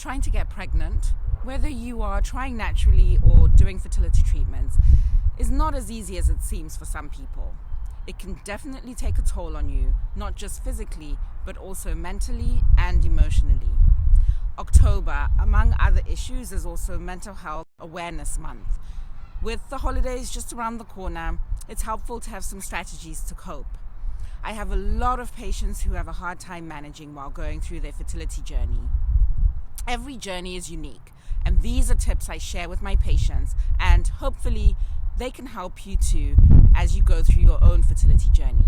Trying to get pregnant, whether you are trying naturally or doing fertility treatments, is not as easy as it seems for some people. It can definitely take a toll on you, not just physically, but also mentally and emotionally. October, among other issues, is also Mental Health Awareness Month. With the holidays just around the corner, it's helpful to have some strategies to cope. I have a lot of patients who have a hard time managing while going through their fertility journey. Every journey is unique, and these are tips I share with my patients, and hopefully they can help you too as you go through your own fertility journey.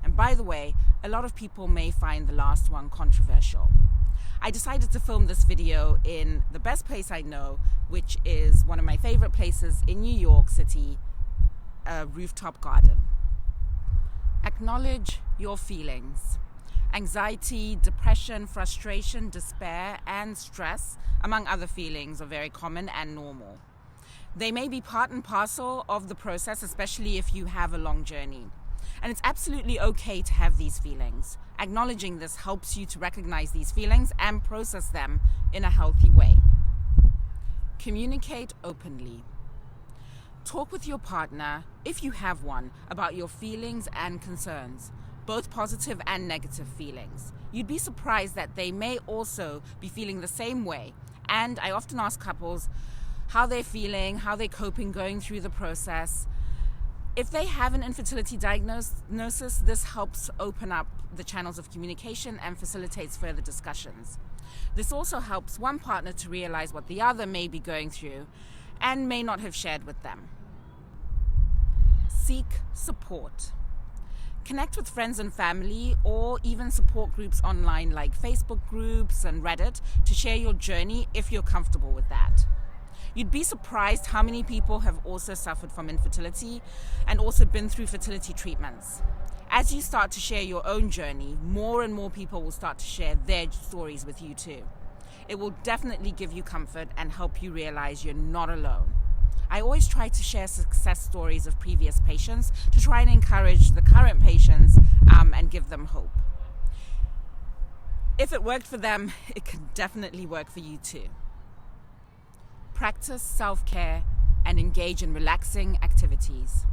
And by the way, a lot of people may find the last one controversial. I decided to film this video in the best place I know, which is one of my favorite places in New York City, a rooftop garden. Acknowledge your feelings. Anxiety, depression, frustration, despair, and stress, among other feelings, are very common and normal. They may be part and parcel of the process, especially if you have a long journey. And it's absolutely okay to have these feelings. Acknowledging this helps you to recognize these feelings and process them in a healthy way. Communicate openly. Talk with your partner, if you have one, about your feelings and concerns, both positive and negative feelings. You'd be surprised that they may also be feeling the same way. And I often ask couples how they're feeling, how they're coping going through the process. If they have an infertility diagnosis, this helps open up the channels of communication and facilitates further discussions. This also helps one partner to realize what the other may be going through and may not have shared with them. Seek support. Connect with friends and family or even support groups online like Facebook groups and Reddit to share your journey if you're comfortable with that. You'd be surprised how many people have also suffered from infertility and also been through fertility treatments. As you start to share your own journey, more and more people will start to share their stories with you too. It will definitely give you comfort and help you realize you're not alone. I always try to share success stories of previous patients to try and encourage the current patients and give them hope. If it worked for them, it can definitely work for you too. Practice self-care and engage in relaxing activities.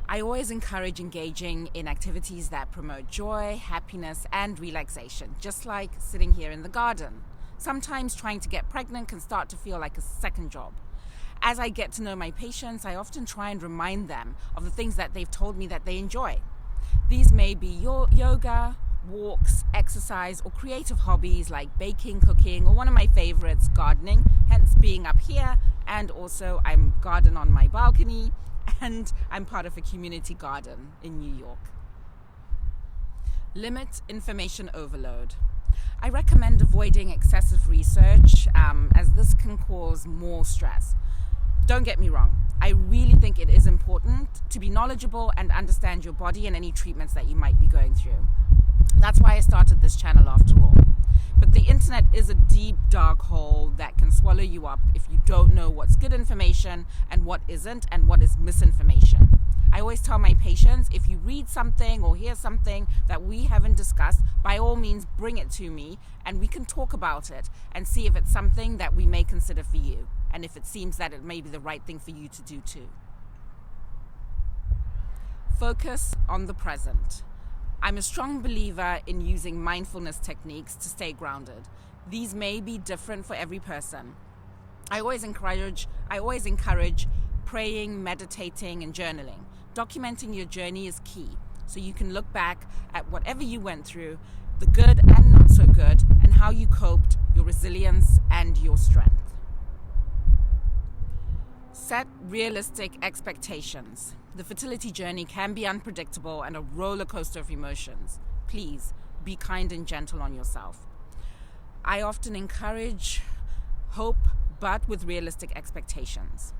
I always encourage engaging in activities that promote joy, happiness, and relaxation, just like sitting here in the garden. Sometimes trying to get pregnant can start to feel like a second job. As I get to know my patients, I often try and remind them of the things that they've told me that they enjoy. These may be yoga, walks, exercise, or creative hobbies like baking, cooking, or one of my favorites, gardening, hence being up here. And also I'm garden on my balcony, and I'm part of a community garden in New York. Limit information overload. I recommend avoiding excessive research as this can cause more stress. Don't get me wrong, I really think it is important to be knowledgeable and understand your body and any treatments that you might be going through. That's why I started this channel after all. But the internet is a deep, dark hole that can swallow you up if you don't know what's good information and what isn't, and what is misinformation. I always tell my patients, if you read something or hear something that we haven't discussed, by all means bring it to me and we can talk about it and see if it's something that we may consider for you, and if it seems that it may be the right thing for you to do too. Focus on the present. I'm a strong believer in using mindfulness techniques to stay grounded. These may be different for every person. I always encourage praying, meditating, and journaling. Documenting your journey is key, so you can look back at whatever you went through, the good and not so good, and how you coped, your resilience, and your strength. Set realistic expectations. The fertility journey can be unpredictable and a roller coaster of emotions. Please be kind and gentle on yourself. I often encourage hope, but with realistic expectations.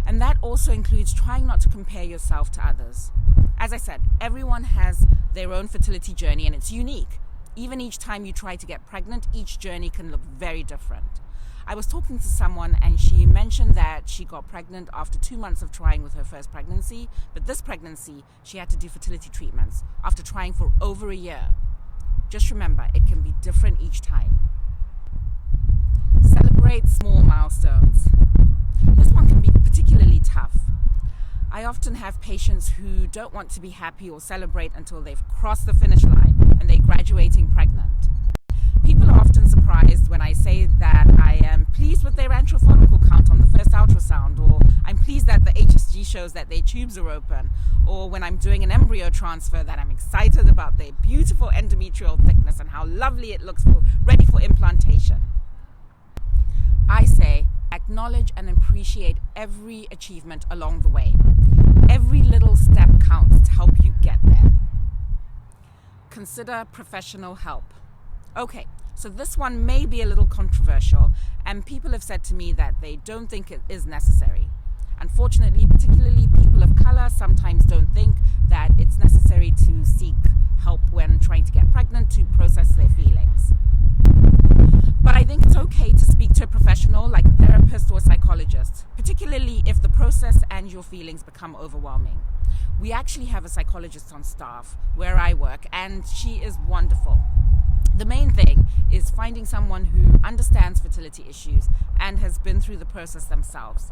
And that also includes trying not to compare yourself to others. As I said, everyone has their own fertility journey and it's unique. Even each time you try to get pregnant, each journey can look very different. I was talking to someone and she mentioned that she got pregnant after 2 months of trying with her first pregnancy, but this pregnancy, she had to do fertility treatments after trying for over a year. Just remember, it can be different each time. celebrate small milestones. This one can be particularly tough. I often have patients who don't want to be happy or celebrate until they've crossed the finish line and they're graduating pregnant. People are often surprised when I say that I am pleased with their antral follicle count on the first ultrasound, or I'm pleased that the HSG shows that their tubes are open, or when I'm doing an embryo transfer that I'm excited about their beautiful endometrial thickness and how lovely it looks ready for implantation. I say acknowledge and appreciate every achievement along the way. Every little step counts to help you get there. Consider professional help. Okay, so this one may be a little controversial, and people have said to me that they don't think it is necessary. Unfortunately, particularly people of color sometimes don't think that it's necessary to seek help when trying to get pregnant to process their feelings. But I think it's okay to speak to a professional like a therapist or a psychologist, particularly if the process and your feelings become overwhelming. We actually have a psychologist on staff where I work, and she is wonderful. The main thing is finding someone who understands fertility issues and has been through the process themselves.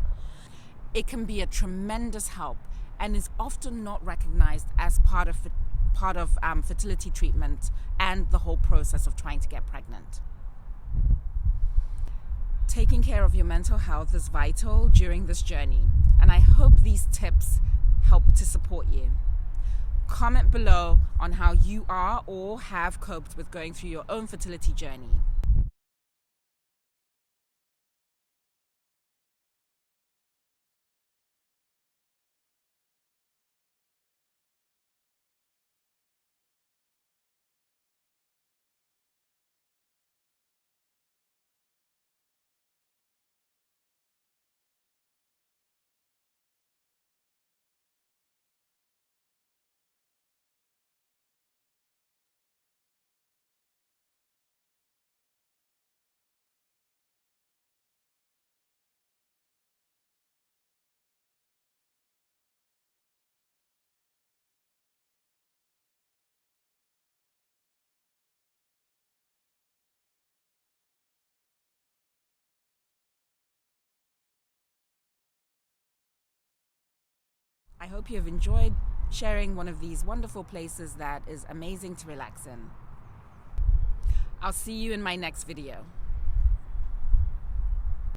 It can be a tremendous help and is often not recognized as part of fertility treatment and the whole process of trying to get pregnant. Taking care of your mental health is vital during this journey, and I hope these tips help to support you. Comment below on how you are or have coped with going through your own fertility journey. I hope you have enjoyed sharing one of these wonderful places that is amazing to relax in. I'll see you in my next video.